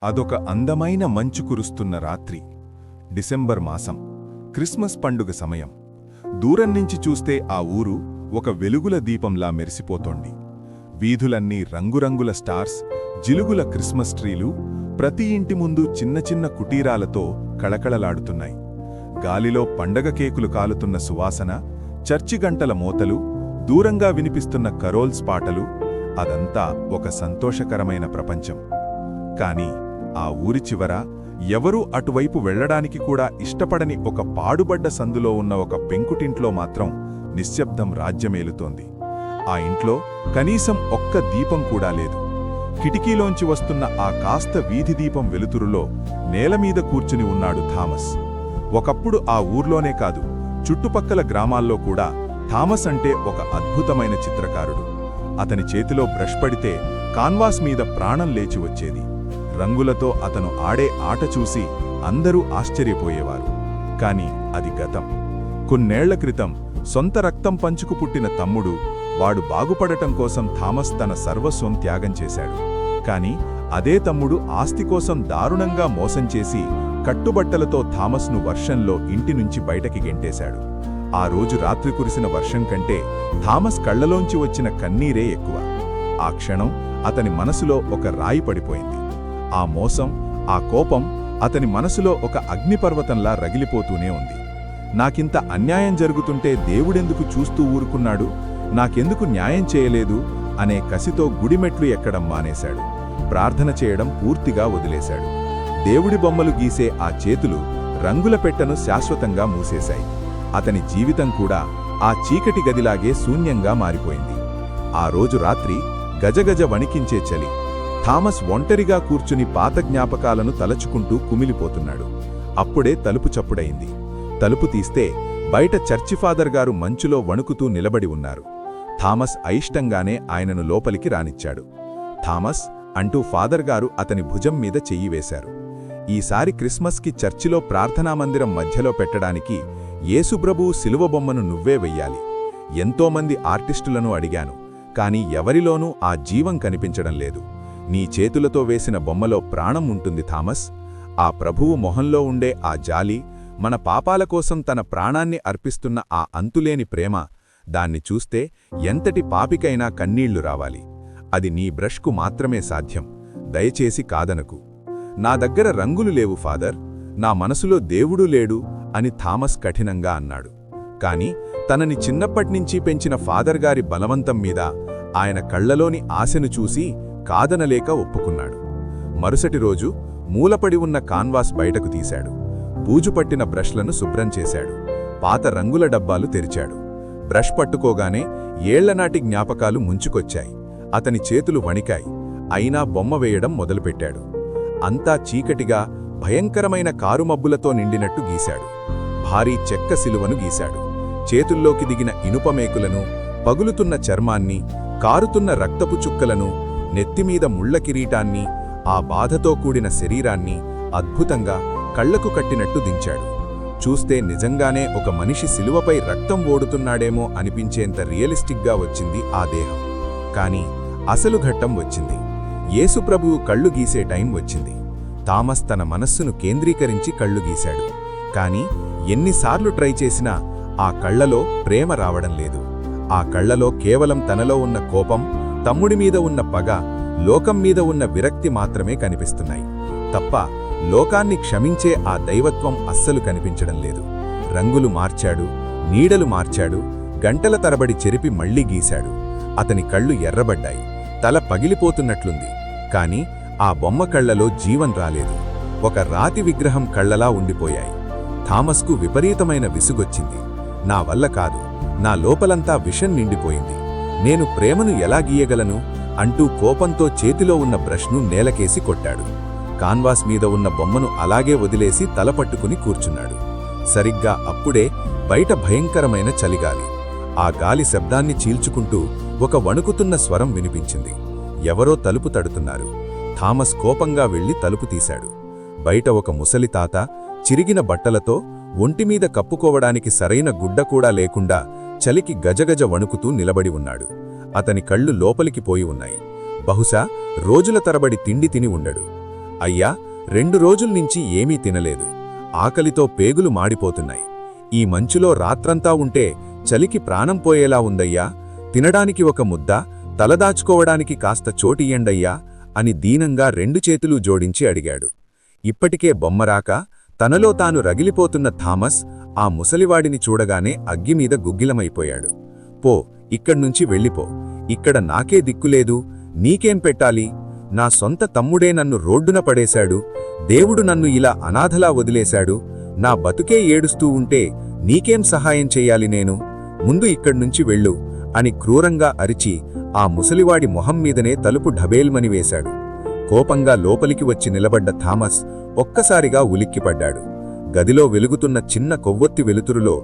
అదొక అందమైన మంచు కురుస్తున్న రాత్రి. డిసెంబర్ మాసం, క్రిస్మస్ పండుగ సమయం. దూరం నుంచి చూస్తే ఆ ఊరు ఒక వెలుగుల దీపంలా మెరిసిపోతోంది. వీధులన్నీ రంగురంగుల స్టార్స్, జిలుగుల క్రిస్మస్ ట్రీలు, ప్రతి ఇంటి ముందు చిన్న చిన్న కుటీరాలతో కళకళలాడుతున్నాయి. గాలిలో పండగ కేకులు కాలుతున్న సువాసన, చర్చి గంటల మోతలు, దూరంగా వినిపిస్తున్న కరోల్స్ పాటలు, అదంతా ఒక సంతోషకరమైన ప్రపంచం. కాని ఆ ఊరి చివర ఎవరూ అటువైపు వెళ్లడానికి కూడా ఇష్టపడని ఒక పాడుబడ్డ సందులో ఉన్న ఒక పెంకుటింట్లో మాత్రం నిశ్శబ్దం రాజ్యమేలుతోంది. ఆ ఇంట్లో కనీసం ఒక్క దీపం కూడా లేదు. కిటికీలోంచి వస్తున్న ఆ కాస్త వీధి దీపం వెలుతురులో నేలమీద కూర్చుని ఉన్నాడు థామస్. ఒకప్పుడు ఆ ఊర్లోనే కాదు, చుట్టుపక్కల గ్రామాల్లో కూడా థామస్ అంటే ఒక అద్భుతమైన చిత్రకారుడు. అతని చేతిలో బ్రష్ పడితే కాన్వాస్ మీద ప్రాణం లేచి వచ్చేది. రంగులతో అతను ఆడే ఆట చూసి అందరూ ఆశ్చర్యపోయేవారు. కాని అది గతం. కొన్నేళ్ల క్రితం సొంత రక్తం పంచుకు పుట్టిన తమ్ముడు, వాడు బాగుపడటం కోసం థామస్ తన సర్వస్వం త్యాగం చేశాడు. కాని అదే తమ్ముడు ఆస్తి కోసం దారుణంగా మోసం చేసి కట్టుబట్టలతో థామస్ను వర్షంలో ఇంటి నుంచి బయటకి గెంటేశాడు. ఆ రోజు రాత్రి కురిసిన వర్షం కంటే థామస్ కళ్లలోంచి వచ్చిన కన్నీరే ఎక్కువ. ఆ క్షణం అతని మనసులో ఒక రాయి పడిపోయింది. ఆ మోసం, ఆ కోపం అతని మనసులో ఒక అగ్నిపర్వతంలా రగిలిపోతూనే ఉంది. నాకింత అన్యాయం జరుగుతుంటే దేవుడెందుకు చూస్తూ ఊరుకున్నాడు, నాకెందుకు న్యాయం చేయలేదు అనే కసితో గుడిమెట్లు ఎక్కడం మానేశాడు. ప్రార్థన చేయడం పూర్తిగా వదిలేశాడు. దేవుడి బొమ్మలు గీసే ఆ చేతులు రంగుల పెట్టెను శాశ్వతంగా మూసేశాయి. అతని జీవితం కూడా ఆ చీకటి గదిలాగే శూన్యంగా మారిపోయింది. ఆ రోజు రాత్రి గజగజ వణికించే చలి. థామస్ ఒంటరిగా కూర్చుని పాత జ్ఞాపకాలను తలచుకుంటూ కుమిలిపోతున్నాడు. అప్పుడే తలుపు చప్పుడయింది. తలుపు తీస్తే బయట చర్చి ఫాదర్ గారు మంచులో వణుకుతూ నిలబడి ఉన్నారు. థామస్ అయిష్టంగానే ఆయనను లోపలికి రానిచ్చాడు. థామస్ అంటూ ఫాదర్ గారు అతని భుజం మీద చెయ్యి వేశారు. ఈసారి క్రిస్మస్కి చర్చిలో ప్రార్థనామందిరం మధ్యలో పెట్టడానికి యేసుప్రభువు శిలువ బొమ్మను నువ్వే వెయ్యాలి. ఎంతోమంది ఆర్టిస్టులను అడిగాను, కాని ఎవరిలోనూ ఆ జీవం కనిపించడం లేదు. నీ చేతులతో వేసిన బొమ్మలో ప్రాణం ఉంటుంది థామస్. ఆ ప్రభువు మొహంలో ఉండే ఆ జాలి, మన పాపాల కోసం తన ప్రాణాన్ని అర్పిస్తున్న ఆ అంతులేని ప్రేమ, దాన్ని చూస్తే ఎంతటి పాపికైనా కన్నీళ్లు రావాలి. అది నీ బ్రష్కు మాత్రమే సాధ్యం. దయచేసి కాదనకు. నా దగ్గర రంగులు లేవు ఫాదర్, నా మనసులో దేవుడు లేడు అని థామస్ కఠినంగా అన్నాడు. కాని తనని చిన్నప్పట్నించి పెంచిన ఫాదర్ గారి బలవంతం మీద ఆయన కళ్లలోని ఆశను చూసి కాదనలేక ఒప్పుకున్నాడు. మరుసటి రోజు మూలపడి ఉన్న కాన్వాస్ బయటకు తీశాడు. బూజుపట్టిన బ్రష్లను శుభ్రం చేశాడు. పాత రంగుల డబ్బాలు తెరిచాడు. బ్రష్ పట్టుకోగానే ఏళ్లనాటి జ్ఞాపకాలు ముంచుకొచ్చాయి. అతని చేతులు వణికాయి. అయినా బొమ్మ వేయడం మొదలుపెట్టాడు. అంతా చీకటిగా భయంకరమైన కారుమబ్బులతో నిండినట్టు గీశాడు. భారీ చెక్క శిలువను గీశాడు. చేతుల్లోకి దిగిన ఇనుపమేకులను, పగులుతున్న చర్మాన్ని, కారుతున్న రక్తపు చుక్కలను, నెత్తిమీద ముళ్ల కిరీటాన్ని, ఆ బాధతో కూడిన శరీరాన్ని అద్భుతంగా కళ్లకు కట్టినట్టు దించాడు. చూస్తే నిజంగానే ఒక మనిషి శిలువపై రక్తం ఓడుతున్నాడేమో అనిపించేంత రియలిస్టిక్గా వచ్చింది ఆ దేహం. కాని అసలు ఘట్టం వచ్చింది. యేసుప్రభువు కళ్ళు గీసే టైం వచ్చింది. థామస్ తన మనస్సును కేంద్రీకరించి కళ్ళు గీశాడు. కాని ఎన్నిసార్లు ట్రై చేసినా ఆ కళ్లలో ప్రేమ రావడం లేదు. ఆ కళ్లలో కేవలం తనలో ఉన్న కోపం, తమ్ముడిమీద ఉన్న పగ, లోకం మీద ఉన్న విరక్తి మాత్రమే కనిపిస్తున్నాయి తప్ప లోకాన్ని క్షమించే ఆ దైవత్వం అస్సలు కనిపించడం లేదు. రంగులు మార్చాడు, నీడలు మార్చాడు, గంటల తరబడి చెరిపి మళ్లీ గీశాడు. అతని కళ్ళు ఎర్రబడ్డాయి. తల పగిలిపోతున్నట్లుంది. కాని ఆ బొమ్మ కళ్లలో జీవం రాలేదు. ఒక రాతి విగ్రహం కళ్లలా ఉండిపోయాయి. థామస్కు విపరీతమైన విసుగొచ్చింది. నా వల్ల కాదు, నా లోపలంతా విషం నిండిపోయింది. నేను ప్రేమను ఎలా గీయగలను అంటూ కోపంతో చేతిలో ఉన్న బ్రష్ను నేలకేసి కొట్టాడు. కాన్వాస్ మీద ఉన్న బొమ్మను అలాగే వదిలేసి తలపట్టుకుని కూర్చున్నాడు. సరిగ్గా అప్పుడే బయట భయంకరమైన చలిగాలి. ఆ గాలి శబ్దాన్ని చీల్చుకుంటూ ఒక వణుకుతున్న స్వరం వినిపించింది. ఎవరో తలుపు తడుతున్నారు. థామస్ కోపంగా వెళ్లి తలుపు తీశాడు. బయట ఒక ముసలి తాత చిరిగిన బట్టలతో, ఒంటిమీద కప్పుకోవడానికి సరైన గుడ్డ కూడా లేకుండా చలికి గజగజ వణుకుతూ నిలబడి ఉన్నాడు. అతని కళ్ళు లోపలికి పోయి ఉన్నాయి. బహుశా రోజుల తరబడి తిండి తిని ఉండడు. అయ్యా, 2 రోజుల్నించి ఏమీ తినలేదు. ఆకలితో పేగులు మాడిపోతున్నాయి. ఈ మంచులో రాత్రంతా ఉంటే చలికి ప్రాణం పోయేలా ఉందయ్యా. తినడానికి ఒక ముద్ద, తలదాచుకోవడానికి కాస్త చోటియ్యండయ్యా అని దీనంగా 2 చేతులూ జోడించి అడిగాడు. ఇప్పటికే బొమ్మరాక తనలో తాను రగిలిపోతున్న థామస్ ఆ ముసలివాడిని చూడగానే అగ్గిమీద గుగ్గిలమైపోయాడు. పో, ఇక్కడ్నుంచి వెళ్ళిపో. ఇక్కడ నాకే దిక్కులేదు, నీకేం పెట్టాలి? నా సొంత తమ్ముడే నన్ను రోడ్డున పడేశాడు. దేవుడు నన్ను ఇలా అనాథలా వదిలేశాడు. నా బతుకే ఏడుస్తూ ఉంటే నీకేం సహాయం చెయ్యాలి నేను? ముందు ఇక్కడ్నుంచి వెళ్ళు అని క్రూరంగా అరిచి ఆ ముసలివాడి మొహం మీదనే తలుపు ఢబేల్మని వేశాడు. కోపంగా లోపలికి వచ్చి నిలబడ్డ థామస్ ఒక్కసారిగా ఉలిక్కిపడ్డాడు. గదిలో వెలుగుతున్న చిన్న కొవ్వొత్తి వెలుతురులో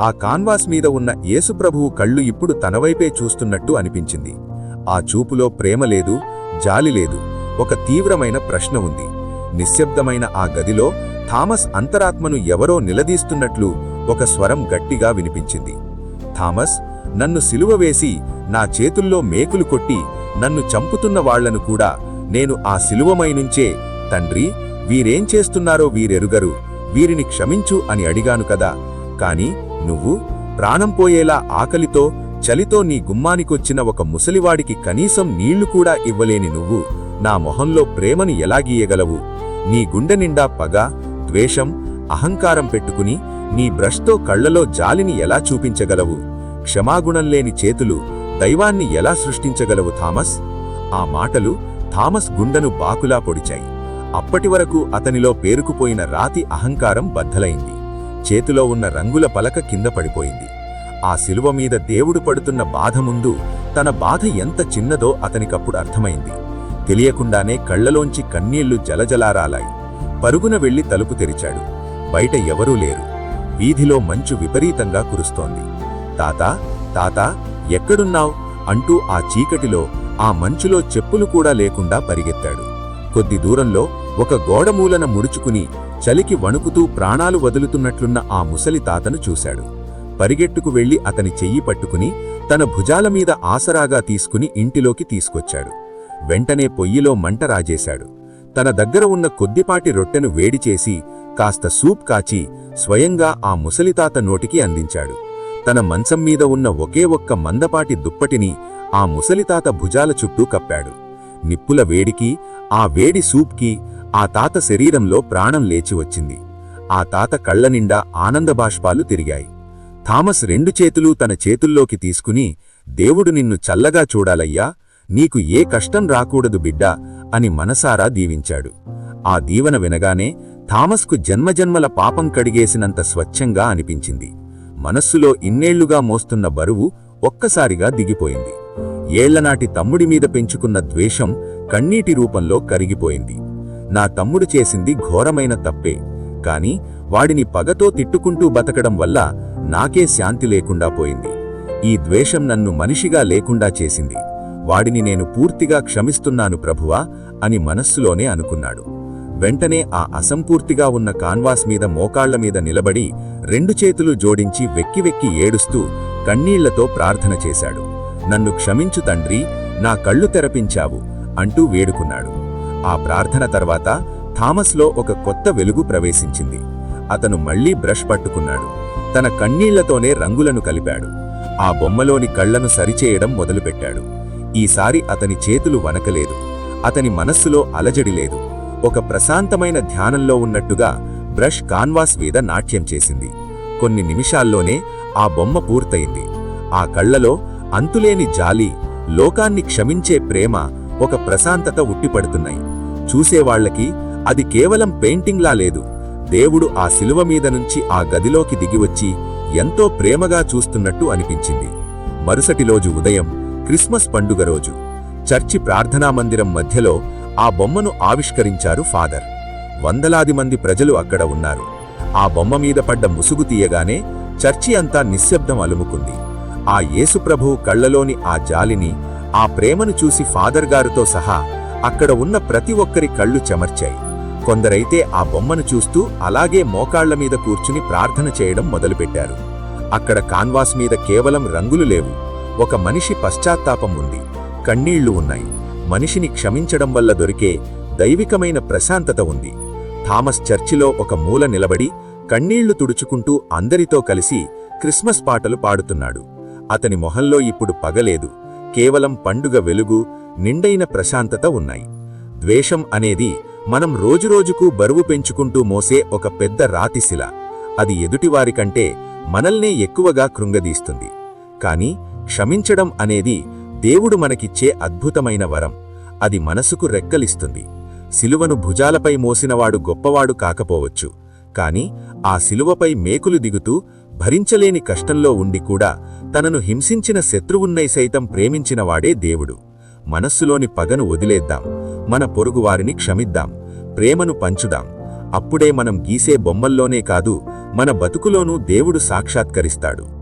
ఆ కాన్వాస్ మీద ఉన్న యేసుప్రభువు కళ్ళు ఇప్పుడు తనవైపే చూస్తున్నట్టు అనిపించింది. ఆ చూపులో ప్రేమ లేదు, జాలి లేదు, ఒక తీవ్రమైన ప్రశ్న ఉంది. నిశ్శబ్దమైన ఆ గదిలో థామస్ అంతరాత్మను ఎవరో నిలదీస్తున్నట్లు ఒక స్వరం గట్టిగా వినిపించింది. థామస్, నన్ను సిలువ వేసి నా చేతుల్లో మేకులు కొట్టి నన్ను చంపుతున్న వాళ్లను కూడా నేను ఆ సిలువమైనుంచే, తండ్రి, వీరేం చేస్తున్నారో వీరెరుగరు, వీరిని క్షమించు అని అడిగాను కదా. కాని నువ్వు ప్రాణం పోయేలా ఆకలితో చలితో నీ గుమ్మానికొచ్చిన ఒక ముసలివాడికి కనీసం నీళ్లు కూడా ఇవ్వలేని నువ్వు నా మొహంలో ప్రేమని ఎలా గీయగలవు? నీ గుండె నిండా పగ, ద్వేషం, అహంకారం పెట్టుకుని నీ బ్రష్తో కళ్లలో జాలిని ఎలా చూపించగలవు? క్షమాగుణంలేని చేతులు దైవాన్ని ఎలా సృష్టించగలవు థామస్? ఆ మాటలు థామస్ గుండెను బాకులా పొడిచాయి. అప్పటివరకు అతనిలో పేరుకుపోయిన రాతి అహంకారం బద్దలైంది. చేతిలో ఉన్న రంగుల పలక కింద పడిపోయింది. ఆ శిలువ మీద దేవుడు పడుతున్న బాధ ముందు తన బాధ ఎంత చిన్నదో అతనికప్పుడు అర్థమైంది. తెలియకుండానే కళ్లలోంచి కన్నీళ్లు జలజలారాలాయి. పరుగున వెళ్లి తలుపు తెరిచాడు. బయట ఎవరూ లేరు. వీధిలో మంచు విపరీతంగా కురుస్తోంది. తాతా, తాతా, ఎక్కడున్నావ్ అంటూ ఆ చీకటిలో, ఆ మంచులో చెప్పులు కూడా లేకుండా పరిగెత్తాడు. కొద్ది దూరంలో ఒక గోడమూలన ముడుచుకుని చలికి వణుకుతూ ప్రాణాలు వదులుతున్నట్లున్న ఆ ముసలి తాతను చూశాడు. పరిగెట్టుకు వెళ్లి అతని చెయ్యి పట్టుకుని తన భుజాల మీద ఆసరాగా తీసుకుని ఇంటిలోకి తీసుకొచ్చాడు. వెంటనే పొయ్యిలో మంట రాజేశాడు. తన దగ్గర ఉన్న కొద్దిపాటి రొట్టెను వేడిచేసి కాస్త సూప్ కాచి స్వయంగా ఆ ముసలితాత నోటికి అందించాడు. తన మంచం మీద ఉన్న ఒకే ఒక్క మందపాటి దుప్పటిని ఆ ముసలితాత భుజాల చుట్టూ కప్పాడు. నిప్పుల వేడికి, ఆ వేడి సూప్కి ఆ తాత శరీరంలో ప్రాణం లేచి వచ్చింది. ఆ తాత కళ్లనిండా ఆనందబాష్పాలు తిరిగాయి. థామస్ 2 చేతులూ తన చేతుల్లోకి తీసుకుని, దేవుడు నిన్ను చల్లగా చూడాలయ్యా, నీకు ఏ కష్టం రాకూడదు బిడ్డా అని మనసారా దీవించాడు. ఆ దీవెన వినగానే థామస్కు జన్మజన్మల పాపం కడిగేసినంత స్వచ్ఛంగా అనిపించింది. మనస్సులో ఇన్నేళ్లుగా మోస్తున్న బరువు ఒక్కసారిగా దిగిపోయింది. ఏళ్లనాటి తమ్ముడి మీద పెంచుకున్న ద్వేషం కన్నీటి రూపంలో కరిగిపోయింది. నా తమ్ముడు చేసింది ఘోరమైన తప్పే, కాని వాడిని పగతో తిట్టుకుంటూ బతకడం వల్ల నాకే శాంతి లేకుండా పోయింది. ఈ ద్వేషం నన్ను మనిషిగా లేకుండా చేసింది. వాడిని నేను పూర్తిగా క్షమిస్తున్నాను ప్రభువా అని మనస్సులోనే అనుకున్నాడు. వెంటనే ఆ అసంపూర్తిగా ఉన్న కాన్వాస్ మీద మోకాళ్ల మీద నిలబడి 2 చేతులు జోడించి వెక్కి వెక్కి ఏడుస్తూ కన్నీళ్లతో ప్రార్థన చేశాడు. నన్ను క్షమించు తండ్రి, నా కళ్ళు తెరపించావు అంటూ వేడుకున్నాడు. ఆ ప్రార్థన తర్వాత థామస్లో ఒక కొత్త వెలుగు ప్రవేశించింది. అతను మళ్లీ బ్రష్ పట్టుకున్నాడు. తన కన్నీళ్లతోనే రంగులను కలిపాడు. ఆ బొమ్మలోని కళ్లను సరిచేయడం మొదలుపెట్టాడు. ఈసారి అతని చేతులు వనకలేదు. అతని మనస్సులో అలజడి లేదు. ఒక ప్రశాంతమైన ధ్యానంలో ఉన్నట్టుగా బ్రష్ కాన్వాస్ మీద నాట్యం చేసింది. కొన్ని నిమిషాల్లోనే ఆ బొమ్మ పూర్తయింది. ఆ కళ్లలో అంతులేని జాలి, లోకాన్ని క్షమించే ప్రేమ, ఒక ప్రశాంతత ఉట్టిపడుతున్నాయి. చూసేవాళ్లకి అది కేవలం పెయింటింగ్లా లేదు. దేవుడు ఆ శిలువ మీద నుంచి ఆ గదిలోకి దిగివచ్చి ఎంతో ప్రేమగా చూస్తున్నట్టు అనిపించింది. మరుసటి రోజు ఉదయం, క్రిస్మస్ పండుగ రోజు, చర్చి ప్రార్థనా మందిరం మధ్యలో ఆ బొమ్మను ఆవిష్కరించారు ఫాదర్. వందలాది మంది ప్రజలు అక్కడ ఉన్నారు. ఆ బొమ్మ మీద పడ్డ ముసుగు తీయగానే చర్చి అంతా నిశ్శబ్దం అలుముకుంది. ఆ యేసుప్రభువు కళ్లలోని ఆ జాలిని, ఆ ప్రేమను చూసి ఫాదర్ గారితో సహా అక్కడ ఉన్న ప్రతి ఒక్కరి కళ్ళు చెమర్చాయి. కొందరైతే ఆ బొమ్మను చూస్తూ అలాగే మోకాళ్ల మీద కూర్చుని ప్రార్థన చేయడం మొదలుపెట్టారు. అక్కడ కాన్వాస్ మీద కేవలం రంగులు లేవు. ఒక మనిషి పశ్చాత్తాపం ఉంది, కన్నీళ్లు ఉన్నాయి. మనిషిని క్షమించడం వల్ల దొరికే దైవికమైన ప్రశాంతత ఉంది. థామస్ చర్చిలో ఒక మూల నిలబడి కన్నీళ్లు తుడుచుకుంటూ అందరితో కలిసి క్రిస్మస్ పాటలు పాడుతున్నాడు. అతని మొహంలో ఇప్పుడు పగలేదు, కేవలం పండుగ వెలుగు, నిండైన ప్రశాంతత ఉన్నాయి. ద్వేషం అనేది మనం రోజురోజుకు బరువు పెంచుకుంటూ మోసే ఒక పెద్ద రాతిశిల. అది ఎదుటివారికంటే మనల్నే ఎక్కువగా కృంగదీస్తుంది. కాని క్షమించడం అనేది దేవుడు మనకిచ్చే అద్భుతమైన వరం. అది మనసుకు రెక్కలిస్తుంది. శిలువను భుజాలపై మోసినవాడు గొప్పవాడు కాకపోవచ్చు, కాని ఆ శిలువపై మేకులు దిగుతూ భరించలేని కష్టంలో ఉండి కూడా తనను హింసించిన శత్రువున్నై సైతం ప్రేమించినవాడే దేవుడు. మనస్సులోని పగను వదిలేద్దాం, మన పొరుగువారిని క్షమిద్దాం, ప్రేమను పంచుదాం. అప్పుడే మనం గీసే బొమ్మల్లోనే కాదు, మన బతుకులోనూ దేవుడు సాక్షాత్కరిస్తాడు.